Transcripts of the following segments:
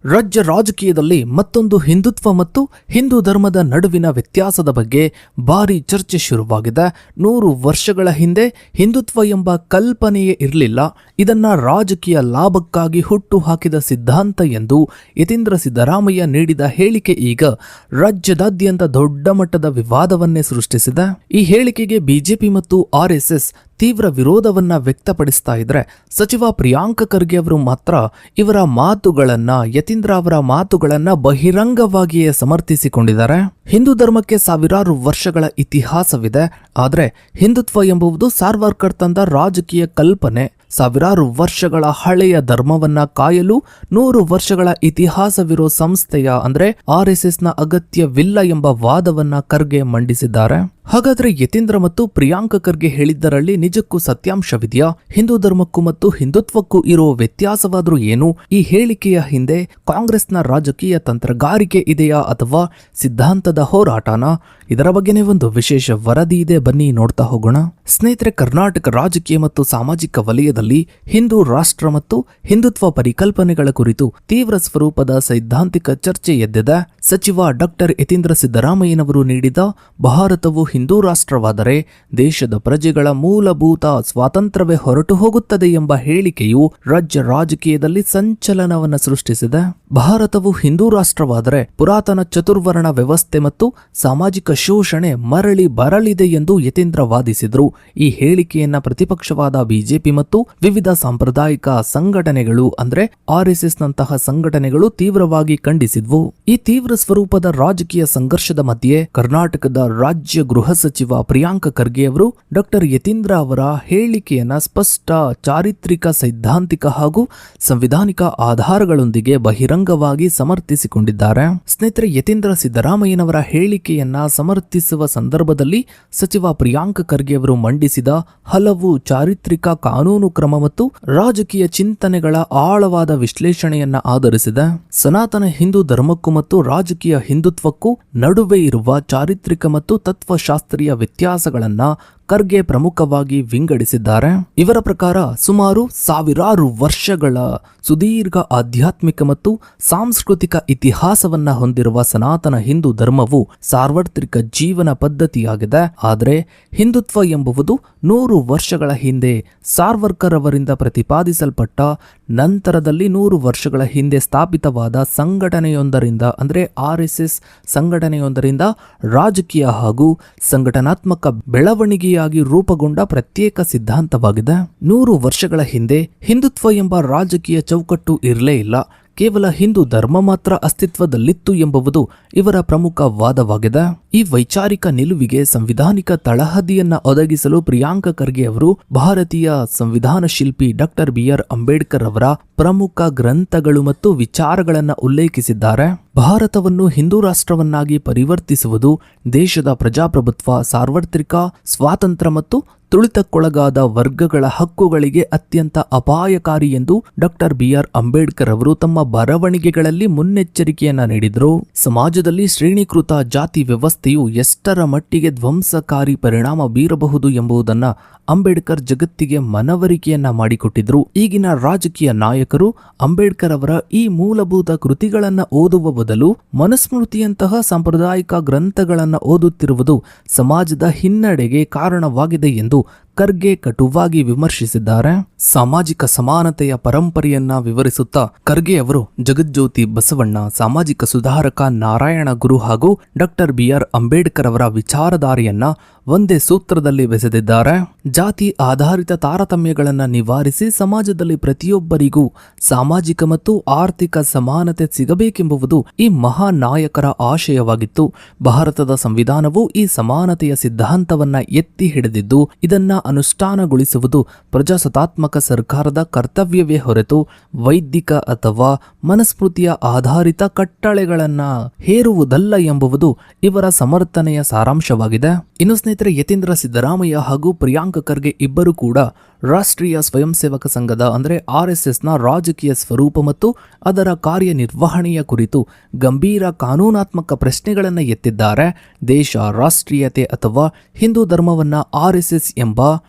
ರಾಜ್ಯ ರಾಜಕೀಯದಲ್ಲಿ ಮತ್ತೊಂದು ಹಿಂದುತ್ವ ಮತ್ತು ಹಿಂದೂ ಧರ್ಮದ ನಡುವಿನ ವ್ಯತ್ಯಾಸದ ಬಗ್ಗೆ ಭಾರಿ ಚರ್ಚೆ ಶುರುವಾಗಿದೆ. 100 ವರ್ಷಗಳ ಹಿಂದೆ ಹಿಂದುತ್ವ ಎಂಬ ಕಲ್ಪನೆಯೇ ಇರಲಿಲ್ಲ. ಇದನ್ನ ರಾಜಕೀಯ ಲಾಭಕ್ಕಾಗಿ ಹುಟ್ಟು ಹಾಕಿದ ಸಿದ್ಧಾಂತ ಎಂದು ಯತೀಂದ್ರ ಸಿದ್ದರಾಮಯ್ಯ ನೀಡಿದ ಹೇಳಿಕೆ ಈಗ ರಾಜ್ಯದಾದ್ಯಂತ ದೊಡ್ಡ ಮಟ್ಟದ ವಿವಾದವನ್ನೇ ಸೃಷ್ಟಿಸಿದೆ. ಈ ಹೇಳಿಕೆಗೆ ಬಿಜೆಪಿ ಮತ್ತು ಆರ್ಎಸ್ಎಸ್ ತೀವ್ರ ವಿರೋಧವನ್ನ ವ್ಯಕ್ತಪಡಿಸ್ತಾ ಇದ್ರೆ, ಸಚಿವ ಪ್ರಿಯಾಂಕ ಖರ್ಗೆ ಅವರು ಮಾತ್ರ ಇವರ ಮಾತುಗಳನ್ನ ಯತೀಂದ್ರ ಅವರ ಮಾತುಗಳನ್ನ ಬಹಿರಂಗವಾಗಿಯೇ ಸಮರ್ಥಿಸಿಕೊಂಡಿದ್ದಾರೆ. ಹಿಂದೂ ಧರ್ಮಕ್ಕೆ ಸಾವಿರಾರು ವರ್ಷಗಳ ಇತಿಹಾಸವಿದೆ. ಆದ್ರೆ ಹಿಂದುತ್ವ ಎಂಬುದು ಸಾರ್ವರ್ಕರ್ ತಂದ ರಾಜಕೀಯ ಕಲ್ಪನೆ. ಸಾವಿರಾರು ವರ್ಷಗಳ ಹಳೆಯ ಧರ್ಮವನ್ನ ಕಾಯಲು 100 ವರ್ಷಗಳ ಇತಿಹಾಸವಿರೋ ಸಂಸ್ಥೆಯ ಅಂದ್ರೆ ಆರ್ಎಸ್ಎಸ್ ನ ಅಗತ್ಯವಿಲ್ಲ ಎಂಬ ವಾದವನ್ನ ಖರ್ಗೆ ಮಂಡಿಸಿದ್ದಾರೆ. ಹಾಗಾದ್ರೆ ಯತೀಂದ್ರ ಮತ್ತು ಪ್ರಿಯಾಂಕ ಖರ್ಗೆ ಹೇಳಿದ್ದರಲ್ಲಿ ನಿಜಕ್ಕೂ ಸತ್ಯಾಂಶವಿದೆಯಾ? ಹಿಂದೂ ಧರ್ಮಕ್ಕೂ ಮತ್ತು ಹಿಂದುತ್ವಕ್ಕೂ ಇರೋ ವ್ಯತ್ಯಾಸವಾದ್ರೂ ಏನು? ಈ ಹೇಳಿಕೆಯ ಹಿಂದೆ ಕಾಂಗ್ರೆಸ್ನ ರಾಜಕೀಯ ತಂತ್ರಗಾರಿಕೆ ಇದೆಯಾ ಅಥವಾ ಸಿದ್ಧಾಂತದ ಹೋರಾಟನಾ? ಇದರ ಬಗ್ಗೆನೇ ಒಂದು ವಿಶೇಷ ವರದಿ ಇದೆ, ಬನ್ನಿ ನೋಡ್ತಾ ಹೋಗೋಣ. ಸ್ನೇಹಿತರೆ, ಕರ್ನಾಟಕ ರಾಜಕೀಯ ಮತ್ತು ಸಾಮಾಜಿಕ ವಲಯದಲ್ಲಿ ಹಿಂದೂ ರಾಷ್ಟ್ರ ಮತ್ತು ಹಿಂದುತ್ವ ಪರಿಕಲ್ಪನೆಗಳ ಕುರಿತು ತೀವ್ರ ಸ್ವರೂಪದ ಸೈದ್ಧಾಂತಿಕ ಚರ್ಚೆ ಎದ್ದಿದೆ. ಸಚಿವ ಡಾಕ್ಟರ್ ಯತೀಂದ್ರ ಸಿದ್ದರಾಮಯ್ಯನವರು ನೀಡಿದ ಭಾರತವು ಹಿಂದೂ ರಾಷ್ಟ್ರವಾದರೆ ದೇಶದ ಪ್ರಜೆಗಳ ಮೂಲಭೂತ ಸ್ವಾತಂತ್ರ್ಯವೇ ಹೊರಟು ಹೋಗುತ್ತದೆ ಎಂಬ ಹೇಳಿಕೆಯು ರಾಜ್ಯ ರಾಜಕೀಯದಲ್ಲಿ ಸಂಚಲನವನ್ನು ಸೃಷ್ಟಿಸಿದೆ. ಭಾರತವು ಹಿಂದೂ ರಾಷ್ಟ್ರವಾದರೆ ಪುರಾತನ ಚತುರ್ವರ್ಣ ವ್ಯವಸ್ಥೆ ಮತ್ತು ಸಾಮಾಜಿಕ ಶೋಷಣೆ ಮರಳಿ ಬರಲಿದೆ ಎಂದು ಯತೀಂದ್ರ ವಾದಿಸಿದ್ರು. ಈ ಹೇಳಿಕೆಯನ್ನ ಪ್ರತಿಪಕ್ಷವಾದ ಬಿಜೆಪಿ ಮತ್ತು ವಿವಿಧ ಸಾಂಪ್ರದಾಯಿಕ ಸಂಘಟನೆಗಳು ಅಂದ್ರೆ ಆರ್ಎಸ್ಎಸ್ ನಂತಹ ಸಂಘಟನೆಗಳು ತೀವ್ರವಾಗಿ ಖಂಡಿಸಿದ್ವು. ಈ ತೀವ್ರ ಸ್ವರೂಪದ ರಾಜಕೀಯ ಸಂಘರ್ಷದ ಮಧ್ಯೆ ಕರ್ನಾಟಕದ ರಾಜ್ಯ ಗೃಹ ಸಚಿವ ಪ್ರಿಯಾಂಕ ಖರ್ಗೆ ಅವರು ಡಾಕ್ಟರ್ ಯತೀಂದ್ರ ಅವರ ಹೇಳಿಕೆಯನ್ನ ಸ್ಪಷ್ಟ ಚಾರಿತ್ರಿಕ, ಸೈದ್ಧಾಂತಿಕ ಹಾಗೂ ಸಂವಿಧಾನಿಕ ಆಧಾರಗಳೊಂದಿಗೆ ಬಹಿರಂಗವಾಗಿ ಸಮರ್ಥಿಸಿಕೊಂಡಿದ್ದಾರೆ. ಸ್ನೇಹಿತರೆ, ಯತೀಂದ್ರ ಸಿದ್ದರಾಮಯ್ಯನವರ ಹೇಳಿಕೆಯನ್ನ ಸಮರ್ಥಿಸುವ ಸಂದರ್ಭದಲ್ಲಿ ಸಚಿವ ಪ್ರಿಯಾಂಕ ಖರ್ಗೆ ಅವರು ಮಂಡಿಸಿದ ಹಲವು ಚಾರಿತ್ರಿಕ, ಕಾನೂನು ಕ್ರಮ ಮತ್ತು ರಾಜಕೀಯ ಚಿಂತನೆಗಳ ಆಳವಾದ ವಿಶ್ಲೇಷಣೆಯನ್ನ ಆಧರಿಸಿದೆ. ಸನಾತನ ಹಿಂದೂ ಧರ್ಮಕ್ಕೂ ಮತ್ತು ರಾಜಕೀಯ ಹಿಂದುತ್ವಕ್ಕೂ ನಡುವೆ ಇರುವ ಚಾರಿತ್ರಿಕ ಮತ್ತು ತತ್ವಶಾಸ್ತ್ರೀಯ ವ್ಯತ್ಯಾಸಗಳನ್ನ ಖರ್ಗೆ ಪ್ರಮುಖವಾಗಿ ವಿಂಗಡಿಸಿದ್ದಾರೆ. ಇವರ ಪ್ರಕಾರ ಸುಮಾರು ಸಾವಿರಾರು ವರ್ಷಗಳ ಸುದೀರ್ಘ ಆಧ್ಯಾತ್ಮಿಕ ಮತ್ತು ಸಾಂಸ್ಕೃತಿಕ ಇತಿಹಾಸವನ್ನ ಹೊಂದಿರುವ ಸನಾತನ ಹಿಂದೂ ಧರ್ಮವು ಸಾರ್ವತ್ರಿಕ ಜೀವನ ಪದ್ಧತಿಯಾಗಿದೆ. ಆದರೆ ಹಿಂದುತ್ವ ಎಂಬುದು 100 ವರ್ಷಗಳ ಹಿಂದೆ ಸಾರ್ವರ್ಕರ್ ಅವರಿಂದ ಪ್ರತಿಪಾದಿಸಲ್ಪಟ್ಟ ನಂತರದಲ್ಲಿ 100 ವರ್ಷಗಳ ಹಿಂದೆ ಸ್ಥಾಪಿತವಾದ ಸಂಘಟನೆಯೊಂದರಿಂದ ಅಂದ್ರೆ ಆರ್ಎಸ್ಎಸ್ ಸಂಘಟನೆಯೊಂದರಿಂದ ರಾಜಕೀಯ ಹಾಗೂ ಸಂಘಟನಾತ್ಮಕ ಬೆಳವಣಿಗೆ ರೂಪುಗೊಂಡ ಪ್ರತ್ಯೇಕ ಸಿದ್ಧಾಂತವಾಗಿದೆ. 100 ವರ್ಷಗಳ ಹಿಂದೆ ಹಿಂದುತ್ವ ಎಂಬ ರಾಜಕೀಯ ಚೌಕಟ್ಟು ಇರಲೇ ಇಲ್ಲ. ಕೇವಲ ಹಿಂದೂ ಧರ್ಮ ಮಾತ್ರ ಅಸ್ತಿತ್ವದಲ್ಲಿತ್ತು ಎಂಬುದು ಇವರ ಪ್ರಮುಖ ವಾದವಾಗಿದೆ. ಈ ವೈಚಾರಿಕ ನಿಲುವಿಗೆ ಸಂವಿಧಾನಿಕ ತಳಹದಿಯನ್ನ ಒದಗಿಸಲು ಪ್ರಿಯಾಂಕ ಖರ್ಗೆ ಅವರು ಭಾರತೀಯ ಸಂವಿಧಾನ ಶಿಲ್ಪಿ ಡಾಕ್ಟರ್ BR ಅಂಬೇಡ್ಕರ್ ಅವರ ಪ್ರಮುಖ ಗ್ರಂಥಗಳು ಮತ್ತು ವಿಚಾರಗಳನ್ನು ಉಲ್ಲೇಖಿಸಿದ್ದಾರೆ. ಭಾರತವನ್ನು ಹಿಂದೂ ರಾಷ್ಟ್ರವನ್ನಾಗಿ ಪರಿವರ್ತಿಸುವುದು ದೇಶದ ಪ್ರಜಾಪ್ರಭುತ್ವ, ಸಾರ್ವತ್ರಿಕ ಸ್ವಾತಂತ್ರ್ಯ ಮತ್ತು ತುಳಿತಕ್ಕೊಳಗಾದ ವರ್ಗಗಳ ಹಕ್ಕುಗಳಿಗೆ ಅತ್ಯಂತ ಅಪಾಯಕಾರಿ ಎಂದು ಡಾಕ್ಟರ್ BR ಅಂಬೇಡ್ಕರ್ ಅವರು ತಮ್ಮ ಬರವಣಿಗೆಗಳಲ್ಲಿ ಮುನ್ನೆಚ್ಚರಿಕೆಯನ್ನ ನೀಡಿದರು. ಸಮಾಜದಲ್ಲಿ ಶ್ರೇಣೀಕೃತ ಜಾತಿ ವ್ಯವಸ್ಥೆಯು ಎಷ್ಟರ ಮಟ್ಟಿಗೆ ಧ್ವಂಸಕಾರಿ ಪರಿಣಾಮ ಬೀರಬಹುದು ಎಂಬುದನ್ನ ಅಂಬೇಡ್ಕರ್ ಜಗತ್ತಿಗೆ ಮನವರಿಕೆಯನ್ನ ಮಾಡಿಕೊಟ್ಟಿದ್ರು. ಈಗಿನ ರಾಜಕೀಯ ನಾಯಕರು ಅಂಬೇಡ್ಕರ್ ಅವರ ಈ ಮೂಲಭೂತ ಕೃತಿಗಳನ್ನ ಓದುವ ಬದಲು ಮನುಸ್ಮೃತಿಯಂತಹ ಸಾಂಪ್ರದಾಯಿಕ ಗ್ರಂಥಗಳನ್ನ ಓದುತ್ತಿರುವುದು ಸಮಾಜದ ಹಿನ್ನಡೆಗೆ ಕಾರಣವಾಗಿದೆ ಎಂದು ಖರ್ಗೆ ಕಟುವಾಗಿ ವಿಮರ್ಶಿಸಿದ್ದಾರೆ. ಸಾಮಾಜಿಕ ಸಮಾನತೆಯ ಪರಂಪರೆಯನ್ನ ವಿವರಿಸುತ್ತಾ ಖರ್ಗೆ ಅವರು ಜಗಜ್ಯೋತಿ ಬಸವಣ್ಣ, ಸಾಮಾಜಿಕ ಸುಧಾರಕ ನಾರಾಯಣ ಗುರು ಹಾಗೂ ಡಾಕ್ಟರ್ BR ಅಂಬೇಡ್ಕರ್ ಅವರ ವಿಚಾರಧಾರೆಯನ್ನ ಒಂದೇ ಸೂತ್ರದಲ್ಲಿ ಬೆಸೆದಿದ್ದಾರೆ. ಜಾತಿ ಆಧಾರಿತ ತಾರತಮ್ಯಗಳನ್ನ ನಿವಾರಿಸಿ ಸಮಾಜದಲ್ಲಿ ಪ್ರತಿಯೊಬ್ಬರಿಗೂ ಸಾಮಾಜಿಕ ಮತ್ತು ಆರ್ಥಿಕ ಸಮಾನತೆ ಸಿಗಬೇಕೆಂಬುದು ಈ ಮಹಾನ್ ನಾಯಕರ ಆಶಯವಾಗಿತ್ತು. ಭಾರತದ ಸಂವಿಧಾನವು ಈ ಸಮಾನತೆಯ ಸಿದ್ಧಾಂತವನ್ನ ಎತ್ತಿ ಹಿಡಿದಿದ್ದು ಇದನ್ನ ಅನುಷ್ಠಾನಗೊಳಿಸುವುದು ಪ್ರಜಾಸತ್ತಾತ್ಮಕ ಸರ್ಕಾರದ ಕರ್ತವ್ಯವೇ ಹೊರತು ವೈದಿಕ ಅಥವಾ ಮನುಸ್ಮೃತಿಯ ಆಧಾರಿತ ಕಟ್ಟಳೆಗಳನ್ನ ಹೇರುವುದಲ್ಲ ಎಂಬುದು ಇವರ ಸಮರ್ಥನೆಯ ಸಾರಾಂಶವಾಗಿದೆ. ಇನ್ನು ಸ್ನೇಹಿತರೆ, ಯತೀಂದ್ರ ಸಿದ್ದರಾಮಯ್ಯ ಹಾಗೂ ಪ್ರಿಯಾಂಕ ಖರ್ಗೆ ಇಬ್ಬರು ಕೂಡ ರಾಷ್ಟ್ರೀಯ ಸ್ವಯಂ ಸೇವಕ ಸಂಘದ ಅಂದರೆ ಆರ್ಎಸ್ಎಸ್ನ ರಾಜಕೀಯ ಸ್ವರೂಪ ಮತ್ತು ಅದರ ಕಾರ್ಯನಿರ್ವಹಣೆಯ ಕುರಿತು ಗಂಭೀರ ಕಾನೂನಾತ್ಮಕ ಪ್ರಶ್ನೆಗಳನ್ನು ಎತ್ತಿದ್ದಾರೆ. ದೇಶ, ರಾಷ್ಟ್ರೀಯತೆ ಅಥವಾ ಹಿಂದೂ ಧರ್ಮವನ್ನ ಆರ್ಎಸ್ಎಸ್ ಎಂಬ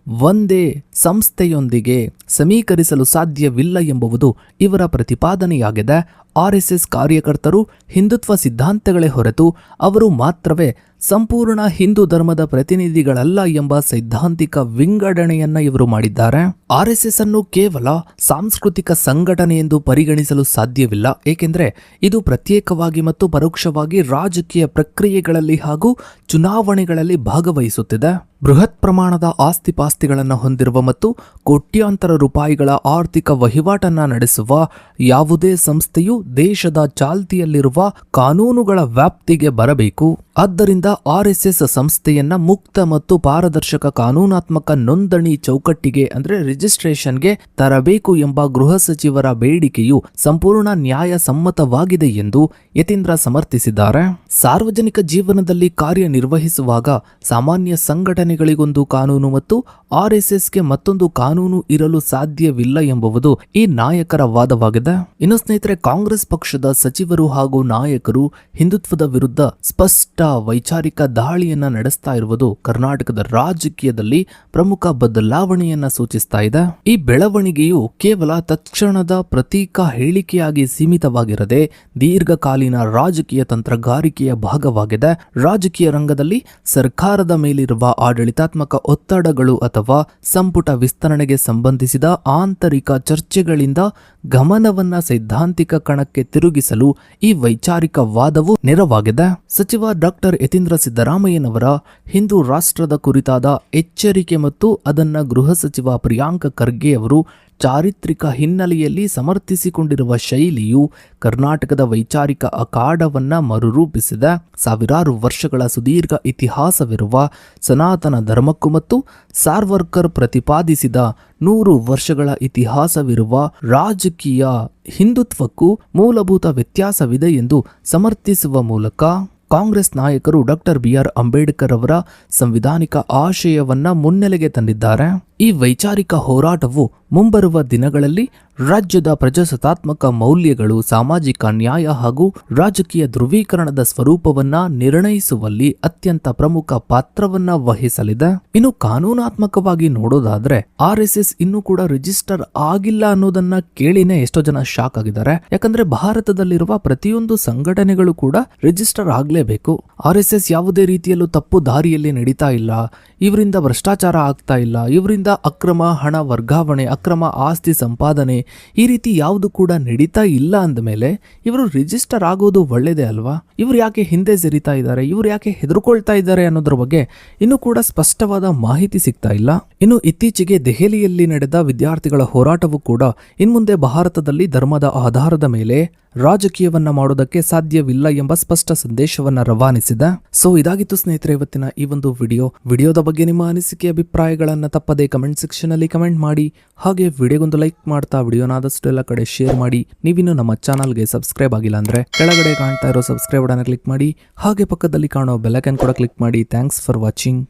ಒಂದೇ ಸಂಸ್ಥೆಯೊಂದಿಗೆ ಸಮೀಕರಿಸಲು ಸಾಧ್ಯವಿಲ್ಲ ಎಂಬುದು ಇವರ ಪ್ರತಿಪಾದನೆಯಾಗಿದೆ. ಆರ್ಎಸ್ಎಸ್ ಕಾರ್ಯಕರ್ತರು ಹಿಂದುತ್ವ ಸಿದ್ಧಾಂತಗಳೇ ಹೊರತು ಅವರು ಮಾತ್ರವೇ ಸಂಪೂರ್ಣ ಹಿಂದೂ ಧರ್ಮದ ಪ್ರತಿನಿಧಿಗಳಲ್ಲ ಎಂಬ ಸೈದ್ಧಾಂತಿಕ ವಿಂಗಡಣೆಯನ್ನ ಇವರು ಮಾಡಿದ್ದಾರೆ. ಆರ್ಎಸ್ಎಸ್ ಅನ್ನು ಕೇವಲ ಸಾಂಸ್ಕೃತಿಕ ಸಂಘಟನೆ ಎಂದು ಪರಿಗಣಿಸಲು ಸಾಧ್ಯವಿಲ್ಲ, ಏಕೆಂದರೆ ಇದು ಪ್ರತ್ಯೇಕವಾಗಿ ಮತ್ತು ಪರೋಕ್ಷವಾಗಿ ರಾಜಕೀಯ ಪ್ರಕ್ರಿಯೆಗಳಲ್ಲಿ ಹಾಗೂ ಚುನಾವಣೆಗಳಲ್ಲಿ ಭಾಗವಹಿಸುತ್ತಿದೆ. ಬೃಹತ್ ಪ್ರಮಾಣದ ಆಸ್ತಿಪಾಸ್ತಿಗಳನ್ನು ಹೊಂದಿರುವ ಮತ್ತು ಕೋಟ್ಯಾಂತರ ರೂಪಾಯಿಗಳ ಆರ್ಥಿಕ ವಹಿವಾಟನ್ನ ನಡೆಸುವ ಯಾವುದೇ ಸಂಸ್ಥೆಯು ದೇಶದ ಚಾಲ್ತಿಯಲ್ಲಿರುವ ಕಾನೂನುಗಳ ವ್ಯಾಪ್ತಿಗೆ ಬರಬೇಕು. ಆದ್ದರಿಂದ ಆರ್ಎಸ್ಎಸ್ ಸಂಸ್ಥೆಯನ್ನ ಮುಕ್ತ ಮತ್ತು ಪಾರದರ್ಶಕ ಕಾನೂನಾತ್ಮಕ ನೋಂದಣಿ ಚೌಕಟ್ಟಿಗೆ ಅಂದರೆ ರಿಜಿಸ್ಟ್ರೇಷನ್ಗೆ ತರಬೇಕು ಎಂಬ ಗೃಹ ಸಚಿವರ ಬೇಡಿಕೆಯು ಸಂಪೂರ್ಣ ನ್ಯಾಯಸಮ್ಮತವಾಗಿದೆ ಎಂದು ಯತೀಂದ್ರ ಸಮರ್ಥಿಸಿದ್ದಾರೆ. ಸಾರ್ವಜನಿಕ ಜೀವನದಲ್ಲಿ ಕಾರ್ಯನಿರ್ವಹಿಸುವಾಗ ಸಾಮಾನ್ಯ ಸಂಘಟನೆಗಳಿಗೊಂದು ಕಾನೂನು ಮತ್ತು ಆರ್ಎಸ್ಎಸ್ಗೆ ಮತ್ತೊಂದು ಕಾನೂನು ಇರಲು ಸಾಧ್ಯವಿಲ್ಲ ಎಂಬುದು ಈ ನಾಯಕರ ವಾದವಾಗಿದೆ. ಇನ್ನು ಸ್ನೇಹಿತರೆ, ಕಾಂಗ್ರೆಸ್ ಪಕ್ಷದ ಸಚಿವರು ಹಾಗೂ ನಾಯಕರು ಹಿಂದುತ್ವದ ವಿರುದ್ಧ ಸ್ಪಷ್ಟ ವೈಚಾರಿಕ ದಾಳಿಯನ್ನ ನಡೆಸ್ತಾ ಇರುವುದು ಕರ್ನಾಟಕದ ರಾಜಕೀಯದಲ್ಲಿ ಪ್ರಮುಖ ಬದಲಾವಣೆಯನ್ನ ಸೂಚಿಸ್ತಾ ಇದೆ. ಈ ಬೆಳವಣಿಗೆಯು ಕೇವಲ ತತ್ಕ್ಷಣದ ಪ್ರತೀಕ ಹೇಳಿಕೆಯಾಗಿ ಸೀಮಿತವಾಗಿರದೆ ದೀರ್ಘಕಾಲೀನ ರಾಜಕೀಯ ತಂತ್ರಗಾರಿಕೆಯ ಭಾಗವಾಗಿದೆ. ರಾಜಕೀಯ ರಂಗದಲ್ಲಿ ಸರ್ಕಾರದ ಮೇಲಿರುವ ಆಡಳಿತಾತ್ಮಕ ಒತ್ತಡಗಳು ಅಥವಾ ಸಂಪುಟ ವಿಸ್ತರಣೆಗೆ ಸಂಬಂಧಿಸಿದ ಆಂತರಿಕ ಚರ್ಚೆಗಳಿಂದ ಗಮನವನ್ನ ಸೈದ್ಧಾಂತಿಕ ಕಣಕ್ಕೆ ತಿರುಗಿಸಲು ಈ ವೈಚಾರಿಕ ವಾದವು ನೆರವಾಗಿದೆ. ಸಚಿವ ಡಾಕ್ಟರ್ ಯತೀಂದ್ರ ಸಿದ್ದರಾಮಯ್ಯನವರ ಹಿಂದೂ ರಾಷ್ಟ್ರದ ಕುರಿತಾದ ಎಚ್ಚರಿಕೆ ಮತ್ತು ಅದನ್ನ ಗೃಹ ಸಚಿವ ಪ್ರಿಯಾಂಕ್ ಖರ್ಗೆ ಅವರು ಚಾರಿತ್ರಿಕ ಹಿನ್ನೆಲೆಯಲ್ಲಿ ಸಮರ್ಥಿಸಿಕೊಂಡಿರುವ ಶೈಲಿಯು ಕರ್ನಾಟಕದ ವೈಚಾರಿಕ ಅಖಾಡವನ್ನ ಮರುರೂಪಿಸಿದೆ. ಸಾವಿರಾರು ವರ್ಷಗಳ ಸುದೀರ್ಘ ಇತಿಹಾಸವಿರುವ ಸನಾತನ ಧರ್ಮಕ್ಕೂ ಮತ್ತು ಸಾರ್ವರ್ಕರ್ ಪ್ರತಿಪಾದಿಸಿದ 100 ವರ್ಷಗಳ ಇತಿಹಾಸವಿರುವ ರಾಜಕೀಯ ಹಿಂದುತ್ವಕ್ಕೂ ಮೂಲಭೂತ ವ್ಯತ್ಯಾಸವಿದೆ ಎಂದು ಸಮರ್ಥಿಸುವ ಮೂಲಕ ಕಾಂಗ್ರೆಸ್ ನಾಯಕರು ಡಾಕ್ಟರ್ ಬಿಆರ್ ಅಂಬೇಡ್ಕರ್ ಅವರ ಸಂವಿಧಾನಿಕ ಆಶಯವನ್ನ ಮುನ್ನೆಲೆಗೆ ತಂದಿದ್ದಾರೆ. ಈ ವೈಚಾರಿಕ ಹೋರಾಟವು ಮುಂಬರುವ ದಿನಗಳಲ್ಲಿ ರಾಜ್ಯದ ಪ್ರಜಾಸತ್ತಾತ್ಮಕ ಮೌಲ್ಯಗಳು, ಸಾಮಾಜಿಕ ನ್ಯಾಯ ಹಾಗೂ ರಾಜಕೀಯ ಧ್ರುವೀಕರಣದ ಸ್ವರೂಪವನ್ನ ನಿರ್ಣಯಿಸುವಲ್ಲಿ ಅತ್ಯಂತ ಪ್ರಮುಖ ಪಾತ್ರವನ್ನ ವಹಿಸಲಿದೆ. ಇನ್ನು ಕಾನೂನಾತ್ಮಕವಾಗಿ ನೋಡೋದಾದ್ರೆ ಆರ್ಎಸ್ಎಸ್ ಇನ್ನೂ ಕೂಡ ರಿಜಿಸ್ಟರ್ ಆಗಿಲ್ಲ ಅನ್ನೋದನ್ನ ಕೇಳಿನೇ ಎಷ್ಟೋ ಜನ ಶಾಕ್ ಆಗಿದ್ದಾರೆ. ಯಾಕಂದ್ರೆ ಭಾರತದಲ್ಲಿರುವ ಪ್ರತಿಯೊಂದು ಸಂಘಟನೆಗಳು ಕೂಡ ರಿಜಿಸ್ಟರ್ ಆಗ್ಲೇಬೇಕು. ಆರ್ಎಸ್ಎಸ್ ಯಾವುದೇ ರೀತಿಯಲ್ಲೂ ತಪ್ಪು ದಾರಿಯಲ್ಲಿ ನಡೀತಾ ಇಲ್ಲ, ಇವರಿಂದ ಭ್ರಷ್ಟಾಚಾರ ಆಗ್ತಾ ಇಲ್ಲ, ಇವರಿಂದ ಅಕ್ರಮ ಹಣ ವರ್ಗಾವಣೆ, ಅಕ್ರಮ ಆಸ್ತಿ ಸಂಪಾದನೆ ಈ ರೀತಿ ಯಾವುದು ಕೂಡ ನಡೀತಾ ಇಲ್ಲ ಅಂದ ಮೇಲೆ ಇವರು ರಿಜಿಸ್ಟರ್ ಆಗೋದು ಒಳ್ಳೇದೇ ಅಲ್ವಾ? ಇವರು ಯಾಕೆ ಹಿಂದೆ ಸರಿತಾ ಇದ್ದಾರೆ, ಇವರು ಯಾಕೆ ಹೆದರ್ಕೊಳ್ತಾ ಇದ್ದಾರೆ ಅನ್ನೋದ್ರ ಬಗ್ಗೆ ಇನ್ನೂ ಕೂಡ ಸ್ಪಷ್ಟವಾದ ಮಾಹಿತಿ ಸಿಗ್ತಾ ಇಲ್ಲ. ಇನ್ನು ಇತ್ತೀಚೆಗೆ ದೆಹಲಿಯಲ್ಲಿ ನಡೆದ ವಿದ್ಯಾರ್ಥಿಗಳ ಹೋರಾಟವೂ ಕೂಡ ಇನ್ಮುಂದೆ ಭಾರತದಲ್ಲಿ ಧರ್ಮದ ಆಧಾರದ ಮೇಲೆ ರಾಜಕೀಯವನ್ನ ಮಾಡೋದಕ್ಕೆ ಸಾಧ್ಯವಿಲ್ಲ ಎಂಬ ಸ್ಪಷ್ಟ ಸಂದೇಶವನ್ನ ರವಾನಿಸಿದೆ. ಸೊ ಇದಾಗಿತ್ತು ಸ್ನೇಹಿತರೆ ಇವತ್ತಿನ ಈ ಒಂದು ವಿಡಿಯೋದ ಬಗ್ಗೆ ನಿಮ್ಮ ಅನಿಸಿಕೆ ಅಭಿಪ್ರಾಯಗಳನ್ನ ತಪ್ಪದೆ ಕಮೆಂಟ್ ಸೆಕ್ಷನ್ ಅಲ್ಲಿ ಕಮೆಂಟ್ ಮಾಡಿ. ಹಾಗೆ ವಿಡಿಯೋಗೊಂದು ಲೈಕ್ ಮಾಡ್ತಾ ವಿಡಿಯೋನಾದಷ್ಟು ಎಲ್ಲ ಕಡೆ ಶೇರ್ ಮಾಡಿ. ನೀವಿನ್ನು ನಮ್ಮ ಚಾನಲ್ಗೆ ಸಬ್ಸ್ಕ್ರೈಬ್ ಆಗಿಲ್ಲ ಅಂದ್ರೆ ಕೆಳಗಡೆ ಕಾಣ್ತಾ ಇರೋ ಸಬ್ಸ್ಕ್ರೈಬ್ ಬಟನ್ ಕ್ಲಿಕ್ ಮಾಡಿ. ಹಾಗೆ ಪಕ್ಕದಲ್ಲಿ ಕಾಣೋ ಬೆಲ್ ಐಕಾನ್ ಕೂಡ ಕ್ಲಿಕ್ ಮಾಡಿ. Thanks for watching.